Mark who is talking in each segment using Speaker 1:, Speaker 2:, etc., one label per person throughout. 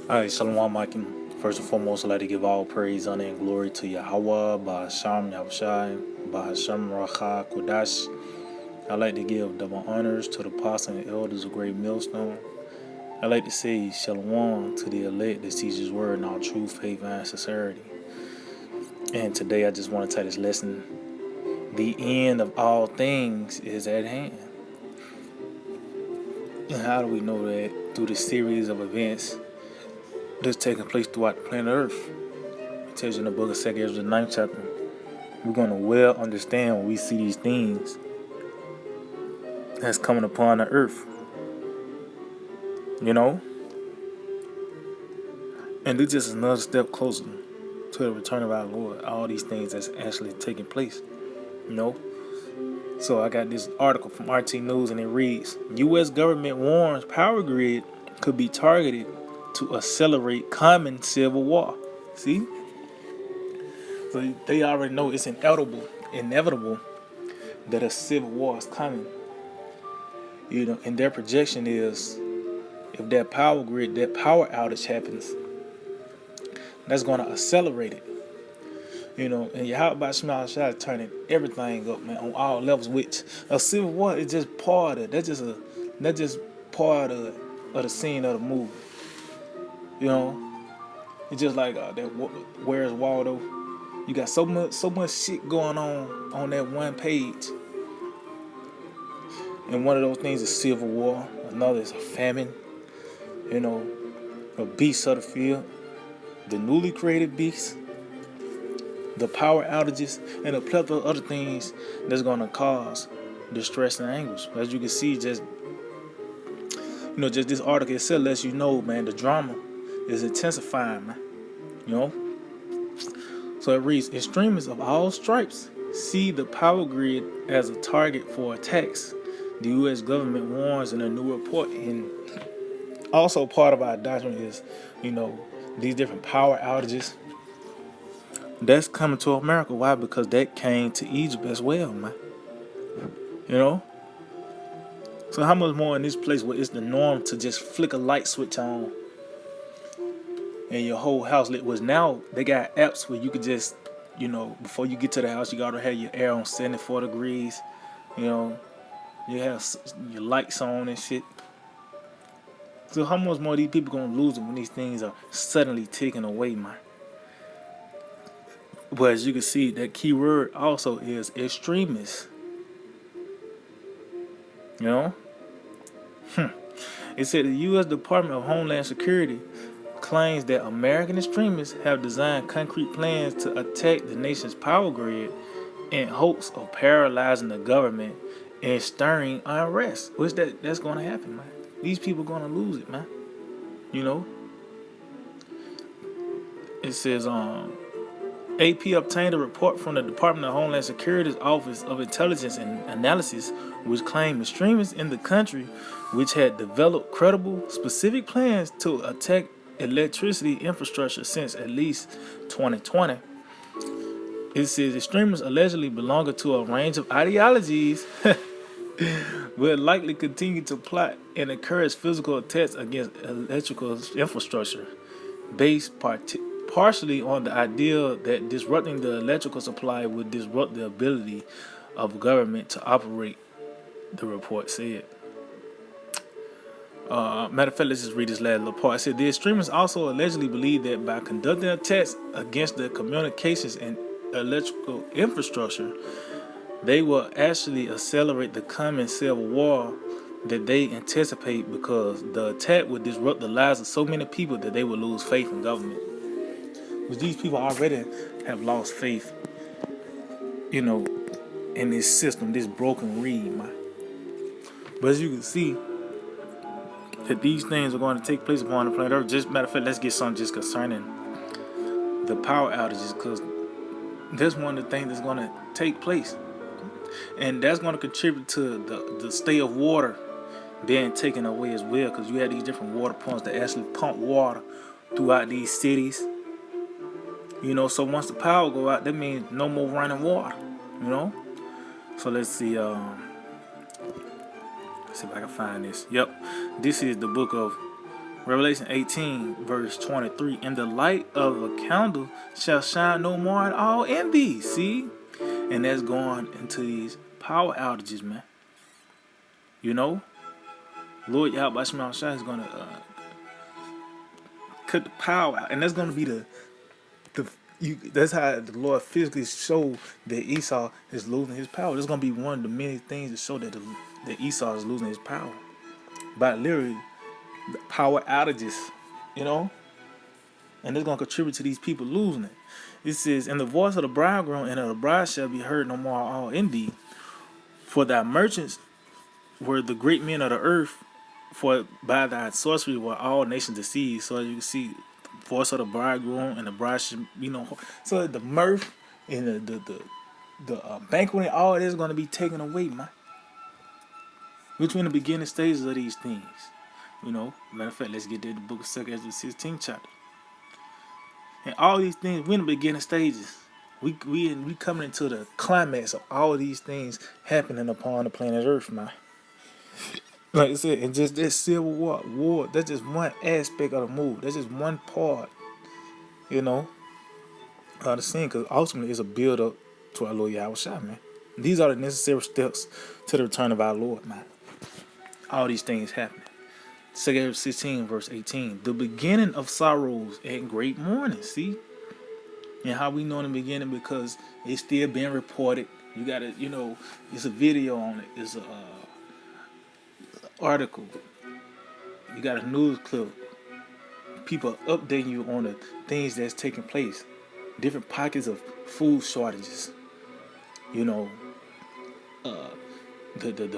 Speaker 1: Alright, Shalom Akim. First and foremost, I'd like to give all praise, honor, and glory to Yahweh, Bahasham Yahushai, Bahasham Racha Kodash. I'd like to give double honors to the apostles and elders of Great Millstone. I'd like to say Shalom to the elect that teach His word in all truth, faith, and sincerity. And today I just want to take this lesson. The end of all things is at hand. And how do we know that? Through the series of events that's taking place throughout the planet Earth. It tells you in the book of 2 Ezra, the 9th chapter. We're going to well understand when we see these things that's coming upon the earth. You know? And it's just another step closer to the return of our Lord. All these things that's actually taking place. You know? So I got this article from RT News and it reads, U.S. government warns power grid could be targeted to accelerate common civil war. See? So they already know it's inevitable that a civil war is coming. You know, and their projection is if that power grid, that power outage happens, that's going to accelerate it. You know, and Yahweh Shema Shai turning everything up, man, on all levels. Which a civil war is just part of it. That's just part of the scene of the movie. You know, it's just like that. Where's Waldo? You got so much shit going on that one page. And one of those things is civil war. Another is a famine. You know, a beast of the field, the newly created beast, the power outages, and a plethora of other things that's going to cause distress and anguish. As you can see, just this article itself lets you know, man, the drama is intensifying, man. You know. So it reads: extremists of all stripes see the power grid as a target for attacks. The U.S. government warns in a new report. And also part of our doctrine is, these different power outages. That's coming to America. Why? Because that came to Egypt as well, man. You know? So how much more in this place where it's the norm to just flick a light switch on and your whole house lit? Was now they got apps where you could just, before you get to the house, you gotta have your air on 74 degrees. You have your lights on and shit. So how much more these people gonna lose it when these things are suddenly taken away, man? But as you can see, that key word also is extremists. You know? It said the U.S. Department of Homeland Security claims that American extremists have designed concrete plans to attack the nation's power grid in hopes of paralyzing the government and stirring unrest. Which that's going to happen, man. These people are going to lose it, man. You know? It says, AP obtained a report from the Department of Homeland Security's Office of Intelligence and Analysis, which claimed extremists in the country, which had developed credible, specific plans to attack electricity infrastructure since at least 2020. It says extremists allegedly belonging to a range of ideologies will likely continue to plot and encourage physical attacks against electrical infrastructure, based partially on the idea that disrupting the electrical supply would disrupt the ability of government to operate, the report said. Matter of fact, let's just read this last little part. It said the extremists also allegedly believe that by conducting attacks against the communications and electrical infrastructure, they will actually accelerate the coming civil war that they anticipate, because the attack would disrupt the lives of so many people that they would lose faith in government. Because these people already have lost faith, in this system, this broken reed, man. But as you can see, that these things are going to take place upon the planet Earth. Just matter of fact, let's get something just concerning the power outages, because that's one of the things that's going to take place. And that's going to contribute to the state of water being taken away as well, because you have these different water pumps that actually pump water throughout these cities. So once the power go out, that means no more running water. So let's see. Let's see if I can find this. Yep, this is the book of Revelation 18, verse 23. And the light of a candle shall shine no more at all in thee. See? And that's going into these power outages, man. You know? Lord Yahweh Shema Shai is going to cut the power out. And that's going to be that's how the Lord physically showed that Esau is losing his power. That's going to be one of the many things to show that that Esau is losing his power. By literally the power outages, you know? And it's going to contribute to these people losing it. It says, and the voice of the bridegroom and of the bride shall be heard no more all in thee. For thy merchants were the great men of the earth, for by thy sorcery were all nations deceived. So you can see the voice of the bridegroom and the bride should, so the mirth and the banquet and all that is going to be taken away, man. Between the beginning stages of these things. Matter of fact, let's get to the book of 2 Ezra, 16th chapter. And all these things, we're in the beginning stages. We coming into the climax of all these things happening upon the planet Earth, man. Like I said, and just this civil war, that's just one aspect of the move. That's just one part, of the scene, because ultimately it's a build up to our Lord Yahweh Shai, man. These are the necessary steps to the return of our Lord, man. All these things happening. 2 16, verse 18. The beginning of sorrows and great mourning. See? And how we know in the beginning, because it's still being reported. You got to, it's a video on it. It's a article. You got a news clip. People updating you on the things that's taking place. Different pockets of food shortages. The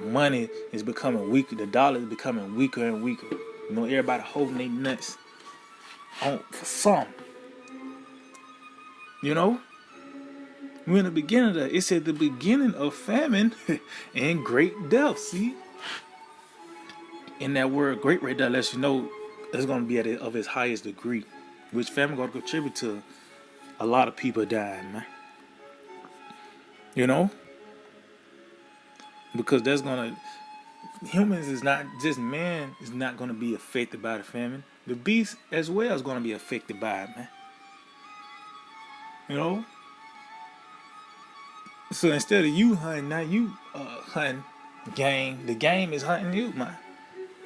Speaker 1: money is becoming weaker. The dollar is becoming weaker and weaker. Everybody holding their nuts on for some. We're in the beginning of that. It said the beginning of famine and great death. See? In that word, great right there lets you know it's going to be of its highest degree, which famine going to contribute to a lot of people dying, man. Because that's going to, humans is not, just man is not going to be affected by the famine. The beast as well is going to be affected by it, man. So instead of you hunting, now you hunting game. The game is hunting you, man.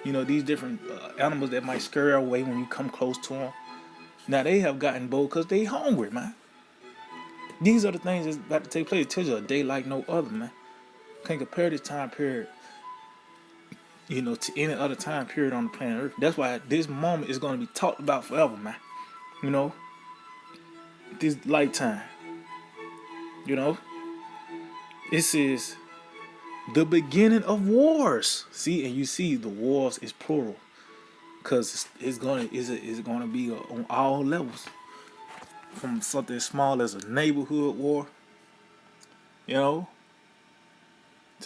Speaker 1: These different animals that might scurry away when you come close to them. Now they have gotten bold because they hungry, man. These are the things that's about to take place. It tells you a day like no other, man. Can't compare this time period, to any other time period on the planet Earth. That's why this moment is going to be talked about forever, man. This lifetime. It says the beginning of wars. See, and you see the wars is plural, because it's gonna be on all levels, from something as small as a neighborhood war, to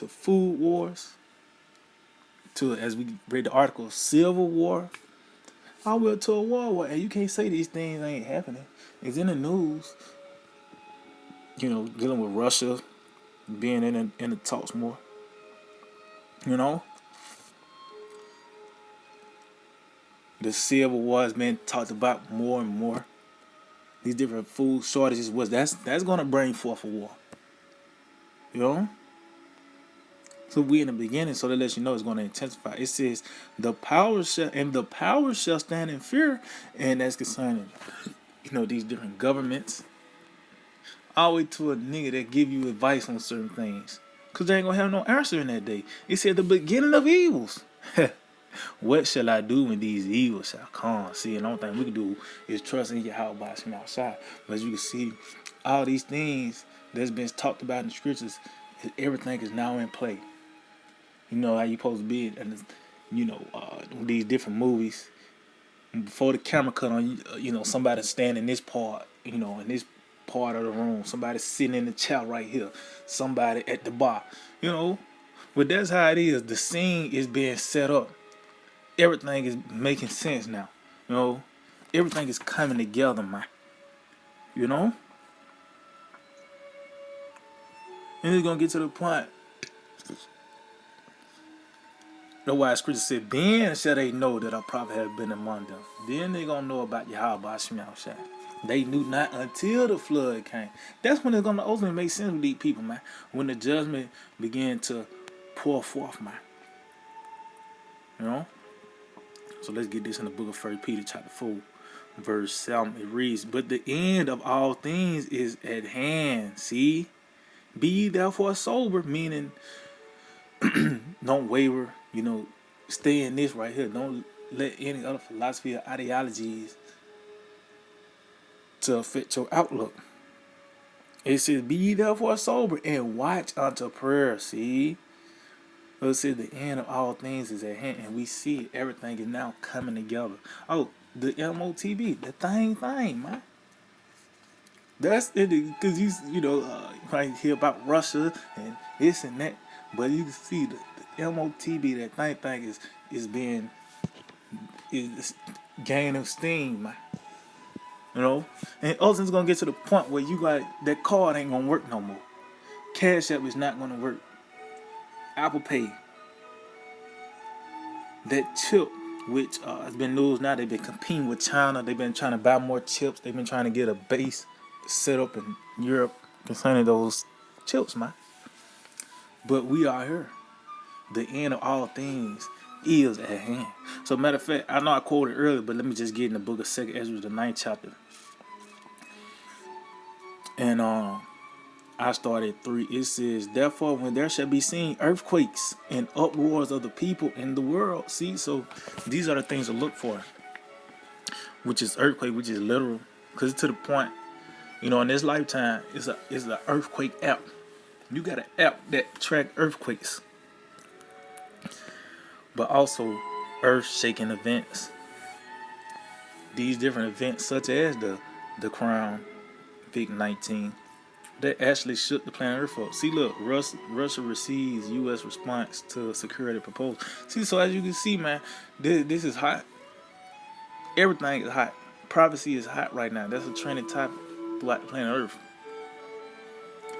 Speaker 1: food wars, to, as we read the article, civil war. I will to a war, and you can't say these things ain't happening. It's in the news. Dealing with Russia being in the talks more. The civil war has been talked about more and more. These different food shortages that's gonna bring forth a war. So we in the beginning, so that lets you know it's gonna intensify. It says the power shall stand in fear, and that's concerning these different governments. All the way to a nigga that give you advice on certain things, because they ain't gonna have no answer in that day. It said the beginning of evils. What shall I do when these evils shall come? See, and the only thing we can do is trust in Yahweh from outside. But as you can see, all these things that's been talked about in the scriptures, everything is now in play. How you supposed to be, and these different movies. Before the camera cut on, somebody standing in this part, in this part of the room, somebody sitting in the chair right here, somebody at the bar, But that's how it is. The scene is being set up. Everything is making sense now. Everything is coming together, man. And it's gonna get to the point That's why scripture said, then shall they know that a prophet have been among them. Then they gonna know about Yahweh Hashem Yahushua. They knew not until the flood came. That's when it's gonna ultimately make sense with these people, man. When the judgment began to pour forth, man. You know? So let's get this in the book of 1 Peter chapter 4, verse 7. It reads, but the end of all things is at hand. See? Be ye therefore sober, meaning don't waver, you know, stay in this right here. Don't let any other philosophy or ideologies to affect your outlook. It says, be ye therefore sober and watch unto prayer. See? So it says the end of all things is at hand, and we see everything is now coming together. Oh, the MOTB, the thing, man. That's it, because you know, you might hear about Russia and this and that, but you can see the MOTB, that thing is being gaining steam, man. You know, and ultimately it's gonna get to the point where you got that card ain't gonna work no more. Cash App is not gonna work. Apple Pay, that chip, which has been news now, they've been competing with China. They've been trying to buy more chips. They've been trying to get a base set up in Europe concerning those chips, man. But we are here. The end of all things is at hand. So, matter of fact, I know I quoted earlier, but let me just get in the book of 2 Ezra, the 9th chapter. And I started 3. It says, therefore, when there shall be seen earthquakes and uproars of the people in the world. See, so these are the things to look for, which is earthquake, which is literal, because it's to the point, you know, in this lifetime, it's an earthquake app. You got an app that track earthquakes, but also earth-shaking events. These different events, such as the Crown Vic-19, that actually shook the planet Earth up. See, look, Russia receives U.S. response to a security proposal. See, so as you can see, man, this is hot. Everything is hot. Prophecy is hot right now. That's a trending topic throughout the planet Earth.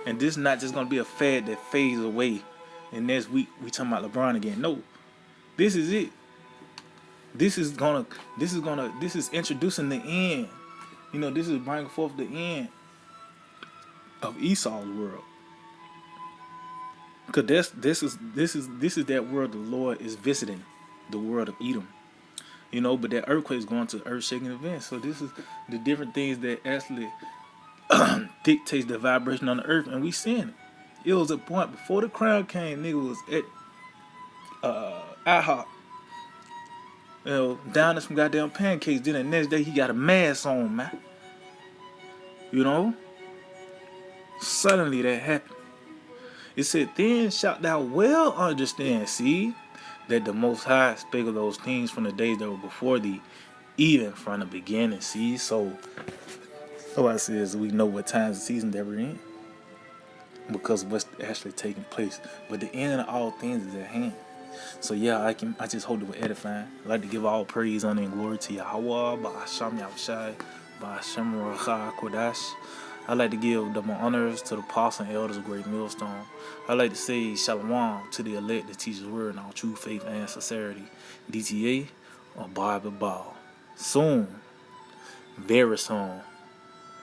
Speaker 1: And this is not just going to be a fad that fades away. And next week, we talking about LeBron again. No, this is it. This is introducing the end. You know, this is bringing forth the end of Esau's world. Because this is that world the Lord is visiting, the world of Edom. You know, but that earthquake is going to earth-shaking events. So this is the different things that actually dictates the vibration on the earth, and we seeing it. It was a point before the crown came, nigga was at IHOP, you know, down in some goddamn pancakes. Then the next day he got a mask on, man. You know, suddenly that happened. It said, then shalt thou well understand, see, that the Most High spake of those things from the days that were before thee, even from the beginning. See, so I says we know what times and seasons that we're in because of what's actually taking place. But the end of all things is at hand. So yeah, I just hope it was edifying. I'd like to give all praise, honor, and glory to Yahweh, Ba'asham Yahushai, Ba'asham Racha Kodash. I'd like to give the honors to the apostles and elders of Great Millstone. I'd like to say Shalom to the elect that teaches word in all true faith and sincerity. DTA or Bible Ball. Soon, very soon.